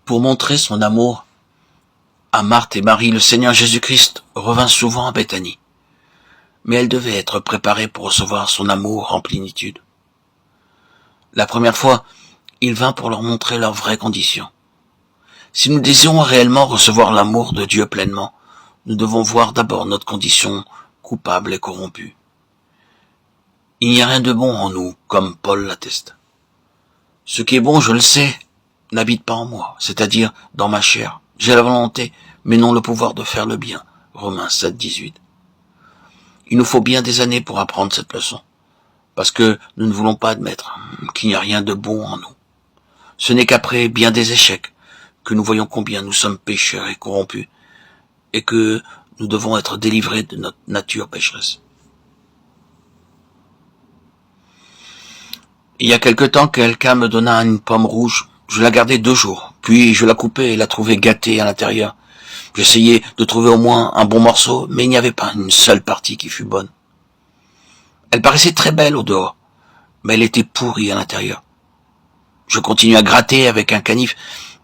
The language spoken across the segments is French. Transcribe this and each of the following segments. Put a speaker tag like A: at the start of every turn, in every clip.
A: Pour montrer son amour à Marthe et Marie, le Seigneur Jésus-Christ revint souvent à Béthanie. Mais elle devait être préparée pour recevoir son amour en plénitude. La première fois, il vint pour leur montrer leur vraie condition. Si nous désirons réellement recevoir l'amour de Dieu pleinement, nous devons voir d'abord notre condition coupable et corrompue. Il n'y a rien de bon en nous, comme Paul l'atteste. Ce qui est bon, je le sais, n'habite pas en moi, c'est-à-dire dans ma chair. J'ai la volonté, mais non le pouvoir de faire le bien. Romains 7, 18. Il nous faut bien des années pour apprendre cette leçon, parce que nous ne voulons pas admettre qu'il n'y a rien de bon en nous. Ce n'est qu'après bien des échecs que nous voyons combien nous sommes pécheurs et corrompus, et que nous devons être délivrés de notre nature pécheresse. Il y a quelque temps, quelqu'un me donna une pomme rouge. Je la gardai 2 jours, puis je la coupai et la trouvai gâtée à l'intérieur. J'essayais de trouver au moins un bon morceau, mais il n'y avait pas une seule partie qui fût bonne. Elle paraissait très belle au dehors, mais elle était pourrie à l'intérieur. Je continuai à gratter avec un canif,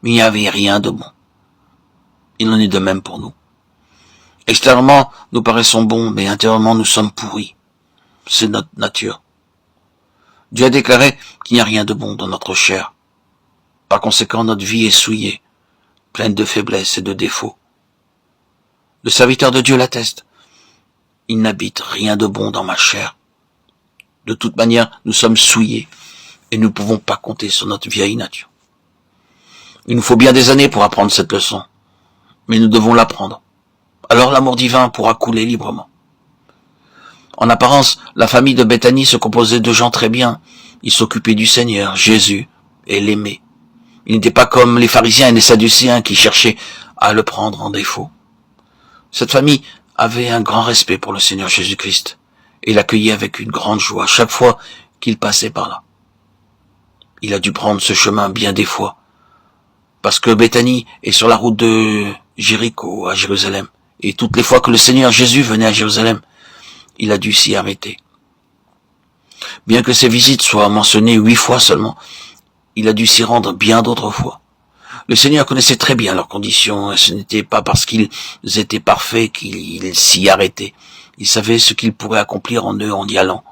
A: mais il n'y avait rien de bon. Il en est de même pour nous. Extérieurement, nous paraissons bons, mais intérieurement, nous sommes pourris. C'est notre nature. Dieu a déclaré qu'il n'y a rien de bon dans notre chair. Par conséquent, notre vie est souillée, pleine de faiblesses et de défauts. Le serviteur de Dieu l'atteste. Il n'habite rien de bon dans ma chair. De toute manière, nous sommes souillés et nous ne pouvons pas compter sur notre vieille nature. Il nous faut bien des années pour apprendre cette leçon, mais nous devons l'apprendre. Alors l'amour divin pourra couler librement. En apparence, la famille de Béthanie se composait de gens très bien. Ils s'occupaient du Seigneur, Jésus, et l'aimaient. Ils n'étaient pas comme les pharisiens et les sadducéens qui cherchaient à le prendre en défaut. Cette famille avait un grand respect pour le Seigneur Jésus-Christ et l'accueillait avec une grande joie chaque fois qu'il passait par là. Il a dû prendre ce chemin bien des fois, parce que Béthanie est sur la route de Jéricho à Jérusalem, et toutes les fois que le Seigneur Jésus venait à Jérusalem, il a dû s'y arrêter. Bien que ces visites soient mentionnées 8 fois seulement, il a dû s'y rendre bien d'autres fois. Le Seigneur connaissait très bien leurs conditions, et ce n'était pas parce qu'ils étaient parfaits qu'il s'y arrêtait. Il savait ce qu'il pourrait accomplir en eux en y allant.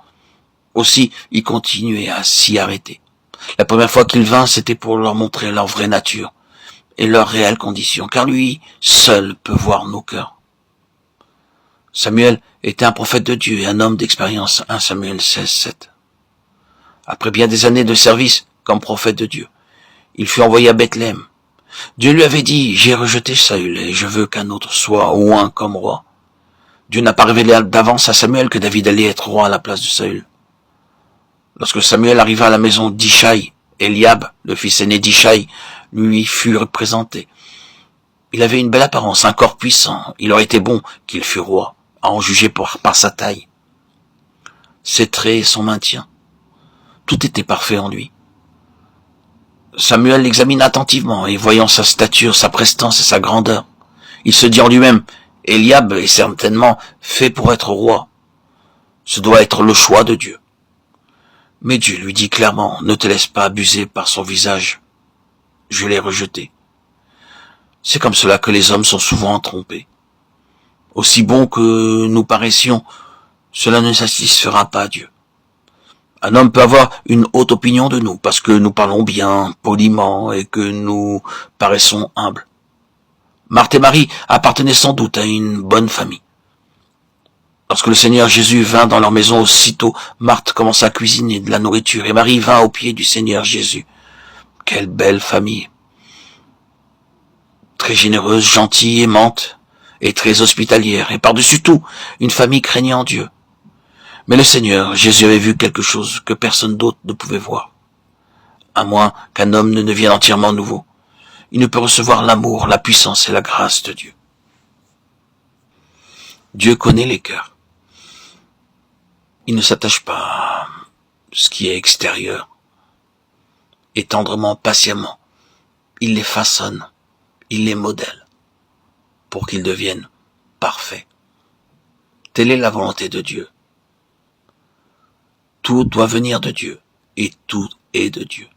A: Aussi, il continuait à s'y arrêter. La première fois qu'il vint, c'était pour leur montrer leur vraie nature et leurs réelles conditions, car lui seul peut voir nos cœurs. Samuel était un prophète de Dieu et un homme d'expérience, 1 Samuel 16, 7. Après bien des années de service comme prophète de Dieu, il fut envoyé à Bethléem. Dieu lui avait dit, j'ai rejeté Saül et je veux qu'un autre soit oint comme roi. Dieu n'a pas révélé d'avance à Samuel que David allait être roi à la place de Saül. Lorsque Samuel arriva à la maison d'Ishaï, Eliab, le fils aîné d'Ishaï, lui fut présenté. Il avait une belle apparence, un corps puissant. Il aurait été bon qu'il fût roi, à en juger par sa taille. Ses traits et son maintien. Tout était parfait en lui. Samuel l'examina attentivement, et voyant sa stature, sa prestance et sa grandeur, il se dit en lui-même, Eliab est certainement fait pour être roi. Ce doit être le choix de Dieu. Mais Dieu lui dit clairement, ne te laisse pas abuser par son visage. Je l'ai rejeté. C'est comme cela que les hommes sont souvent trompés. Aussi bon que nous paraissions, cela ne satisfera pas Dieu. Un homme peut avoir une haute opinion de nous parce que nous parlons bien, poliment et que nous paraissons humbles. Marthe et Marie appartenaient sans doute à une bonne famille. Lorsque le Seigneur Jésus vint dans leur maison, aussitôt Marthe commença à cuisiner de la nourriture et Marie vint aux pieds du Seigneur Jésus. Quelle belle famille! Très généreuse, gentille, aimante et très hospitalière, et par-dessus tout, une famille craignant Dieu. Mais le Seigneur Jésus avait vu quelque chose que personne d'autre ne pouvait voir. À moins qu'un homme ne devienne entièrement nouveau, il ne peut recevoir l'amour, la puissance et la grâce de Dieu. Dieu connaît les cœurs. Il ne s'attache pas à ce qui est extérieur. Et tendrement, patiemment, il les façonne, il les modèle, pour qu'ils deviennent parfaits. Telle est la volonté de Dieu. Tout doit venir de Dieu, et tout est de Dieu.